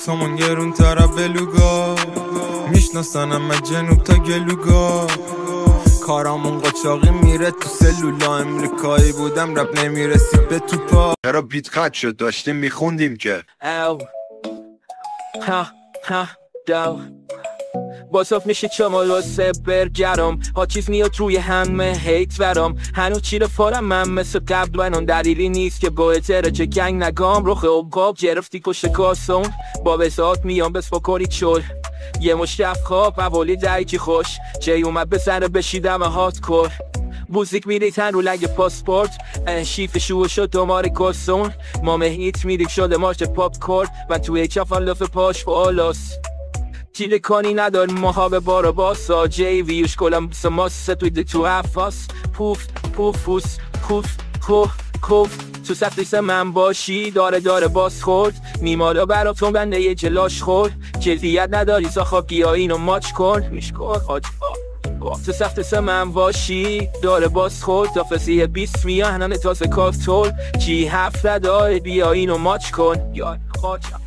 سامون گرون طرف بلوگا میشناسنم من جنوب تا گلوگا کارامون قاچاقی میره تو سلولا امریکایی بودم رپ نمیرسید به توپا چرا بیت قطع شد داشتیم میخوندیم که باصاف میشه چمال و سپر جرام ها چیز میاد روی همه هیت برام هنوز چیره فارم من مثل قبل بنان دلیلی نیست که با اتره چه گنگ نگام رو خواب گرفتی پشت کاسون با بساط میام بس فکری چول یه مشتف خواب اولی درکی خوش چه اومد به سر بشیدم هات کور موزیک میریتن رو لگ پاسپورت شیف شو شد دومار کسون ما مهیت میریک شده مارش پاپ کورد من توی کفان لف پاش بالاست چیله کانی نداریم ماها به بارا باسا جی ویوش کلم سماس توی تو افاس پوف پوفوس کوف کوف کوف تو سفتیس من باشی داره باس خورد میمالا براتون بنده یه جلاش خورد جدیت نداری ساخاب گیا اینو ماچ کن میشکن حاج تو سفتیس من باشی داره باس خورد دافسی 20 میانن تازه کافتول چی هفت داره بیا اینو ماچ کن یا خاچم